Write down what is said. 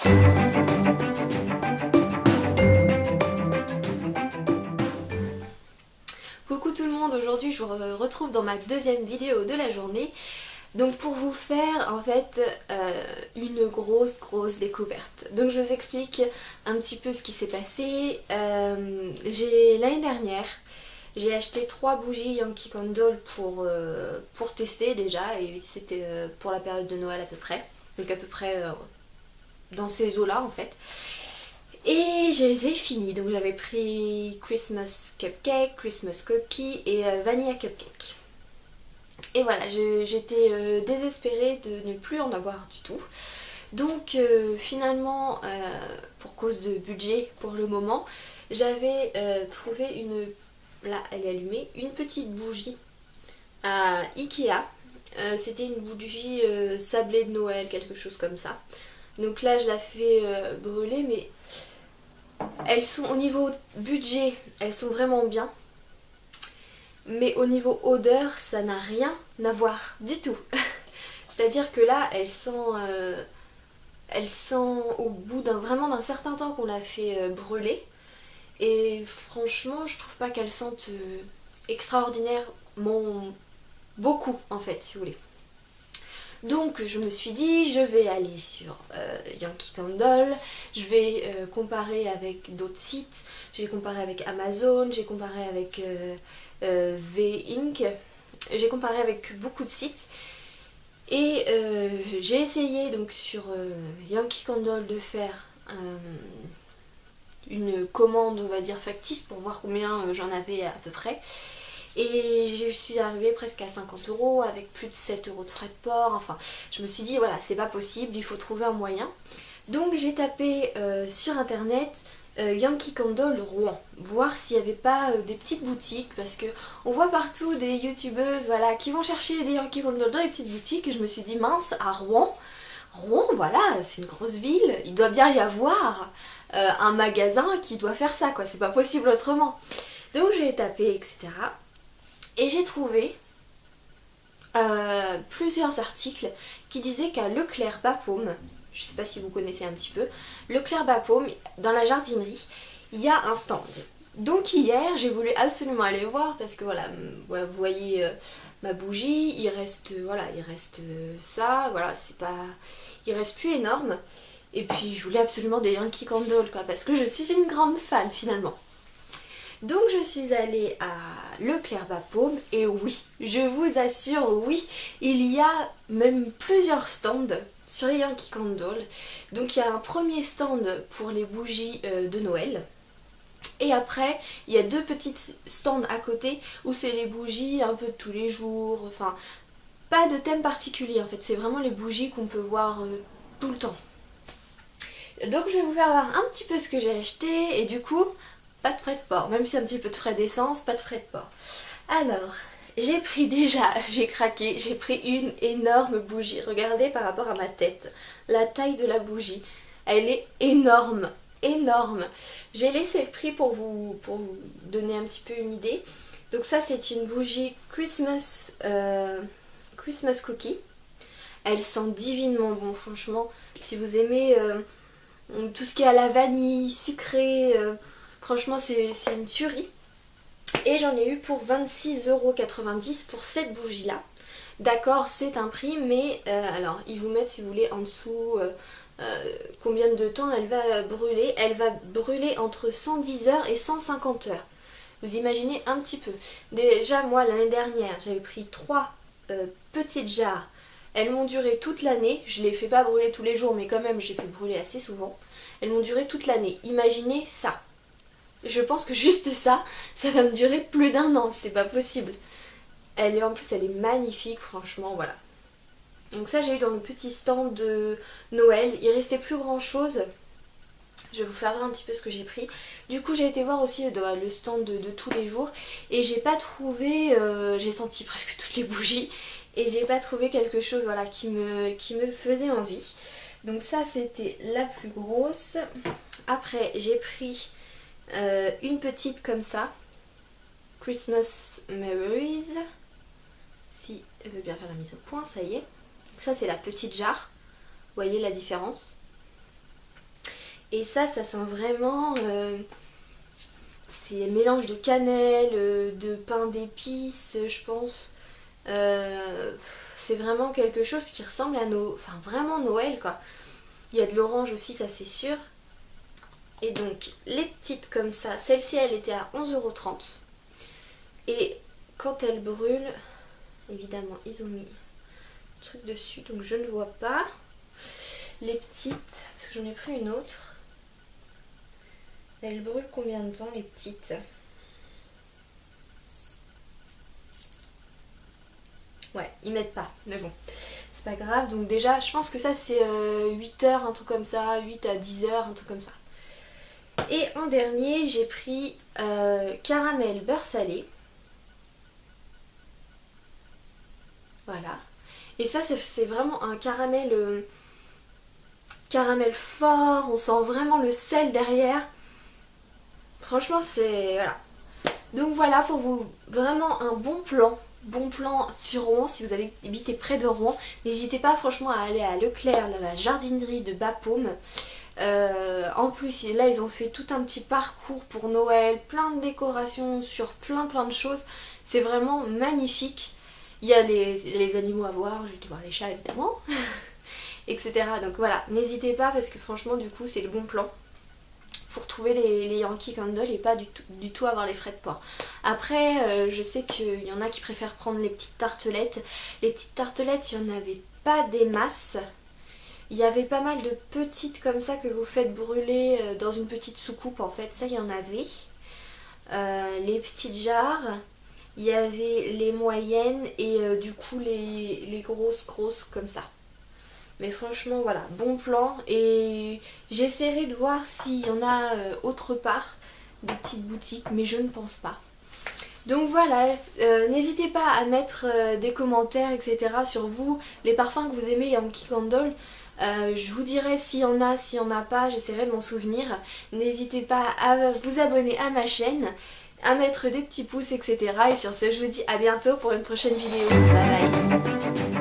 Coucou tout le monde, aujourd'hui je vous retrouve dans ma deuxième vidéo de la journée. Donc pour vous faire en fait une grosse découverte. Donc je vous explique un petit peu ce qui s'est passé. L'année dernière, j'ai acheté 3 bougies Yankee Candle pour tester déjà, et c'était pour la période de Noël à peu près. Donc à peu près dans ces eaux là en fait. Et je les ai finis, donc j'avais pris Christmas Cupcake, Christmas Cookie et Vanilla Cupcake. Et voilà, j'étais désespérée de ne plus en avoir du tout. Donc finalement, pour cause de budget pour le moment, j'avais trouvé là elle est allumée, une petite bougie à Ikea. C'était une bougie sablée de Noël, quelque chose comme ça. Donc là je la fais brûler, mais elles sont au niveau budget, elles sont vraiment bien. Mais au niveau odeur, ça n'a rien à voir du tout. C'est-à-dire que là, elles sentent au bout vraiment d'un certain temps qu'on l'a fait brûler. Et franchement, je trouve pas qu'elles sentent extraordinairement beaucoup en fait, si vous voulez. Donc je me suis dit, je vais aller sur Yankee Candle, je vais comparer avec d'autres sites, j'ai comparé avec Amazon, j'ai comparé avec V-Ink, j'ai comparé avec beaucoup de sites. Et j'ai essayé donc sur Yankee Candle de faire une commande, on va dire factice, pour voir combien j'en avais à peu près. Et je suis arrivée presque à 50 € avec plus de 7 € de frais de port. Enfin, je me suis dit voilà, c'est pas possible, il faut trouver un moyen. Donc j'ai tapé sur internet Yankee Candle Rouen, voir s'il n'y avait pas des petites boutiques, parce que on voit partout des youtubeuses voilà, qui vont chercher des Yankee Candle dans les petites boutiques, et je me suis dit mince, à Rouen, voilà, c'est une grosse ville, il doit bien y avoir un magasin qui doit faire ça, quoi, c'est pas possible autrement. Donc j'ai tapé, etc. Et j'ai trouvé plusieurs articles qui disaient qu'à Leclerc Bapaume, je sais pas si vous connaissez un petit peu, Leclerc Bapaume, dans la jardinerie, il y a un stand. Donc hier, j'ai voulu absolument aller voir parce que voilà, vous voyez ma bougie, il reste ça, voilà, c'est pas, il reste plus énorme. Et puis je voulais absolument des Yankee Candle, quoi, parce que je suis une grande fan finalement. Donc je suis allée à Leclerc Bapaume, et oui, je vous assure, oui, il y a même plusieurs stands sur les Yankee Candle. Donc il y a un premier stand pour les bougies de Noël. Et après, il y a 2 petites stands à côté où c'est les bougies un peu de tous les jours. Enfin, pas de thème particulier en fait, c'est vraiment les bougies qu'on peut voir tout le temps. Donc je vais vous faire voir un petit peu ce que j'ai acheté, et du coup, pas de frais de port, même si un petit peu de frais d'essence, pas de frais de port. Alors, j'ai pris j'ai craqué, j'ai pris une énorme bougie. Regardez par rapport à ma tête, la taille de la bougie, elle est énorme, énorme. J'ai laissé le prix pour vous donner un petit peu une idée. Donc ça, c'est une bougie Christmas Cookie. Elle sent divinement bon, franchement. Si vous aimez tout ce qui est à la vanille, sucré, franchement c'est une tuerie. Et j'en ai eu pour 26,90 € pour cette bougie là. D'accord, c'est un prix, mais alors ils vous mettent, si vous voulez, en dessous combien de temps elle va brûler. Elle va brûler entre 110 heures et 150 heures. Vous imaginez un petit peu. Déjà moi l'année dernière j'avais pris 3 petites jarres. Elles m'ont duré toute l'année. Je les fais pas brûler tous les jours, mais quand même j'ai fait brûler assez souvent. Elles m'ont duré toute l'année. Imaginez ça. Je pense que juste ça va me durer plus d'1 an, c'est pas possible. En plus elle est magnifique, franchement, voilà. Donc ça j'ai eu dans le petit stand de Noël, il restait plus grand chose. Je vais vous faire voir un petit peu ce que j'ai pris. Du coup j'ai été voir aussi le stand de tous les jours, et j'ai pas trouvé, j'ai senti presque toutes les bougies, et j'ai pas trouvé quelque chose voilà, qui me faisait envie. Donc ça c'était la plus grosse. Après j'ai pris une petite comme ça, Christmas Memories, si elle veut bien faire la mise au point, ça y est. Donc ça c'est la petite jarre, vous voyez la différence. Et ça sent vraiment... c'est un mélange de cannelle, de pain d'épices, je pense. C'est vraiment quelque chose qui ressemble à enfin vraiment Noël quoi. Il y a de l'orange aussi, ça c'est sûr. Et donc les petites comme ça, celle-ci elle était à 11,30 €. Et quand elle brûle, évidemment ils ont mis le truc dessus donc je ne vois pas. Les petites, parce que j'en ai pris une autre. Elles brûlent combien de temps les petites? Ouais, ils mettent pas, mais bon, c'est pas grave. Donc déjà, je pense que ça c'est 8 heures, un truc comme ça, 8 à 10 heures, un truc comme ça. Et en dernier, j'ai pris caramel beurre salé. Voilà. Et ça, c'est vraiment un caramel, caramel fort, on sent vraiment le sel derrière. Franchement, c'est... voilà. Donc voilà, pour vous, vraiment un bon plan sur Rouen. Si vous habitez près de Rouen, n'hésitez pas franchement à aller à Leclerc, la jardinerie de Bapaume. En plus là ils ont fait tout un petit parcours pour Noël, plein de décorations sur plein de choses. C'est vraiment magnifique. Il y a les animaux à voir, j'ai été voir les chats évidemment, etc. Donc voilà, n'hésitez pas parce que franchement du coup c'est le bon plan pour trouver les Yankee Candle et pas du tout avoir les frais de port. Après je sais qu'il y en a qui préfèrent prendre les petites tartelettes. Les petites tartelettes il n'y en avait pas des masses. Il y avait pas mal de petites comme ça que vous faites brûler dans une petite soucoupe en fait, ça il y en avait. Les petites jarres, il y avait les moyennes et du coup les grosses comme ça. Mais franchement voilà, bon plan et j'essaierai de voir s'il y en a autre part, des petites boutiques, mais je ne pense pas. Donc voilà, n'hésitez pas à mettre des commentaires etc sur vous, les parfums que vous aimez Yankee Candle. Je vous dirai s'il y en a, s'il n'y en a pas, j'essaierai de m'en souvenir. N'hésitez pas à vous abonner à ma chaîne, à mettre des petits pouces etc. Et sur ce je vous dis à bientôt pour une prochaine vidéo. Bye bye.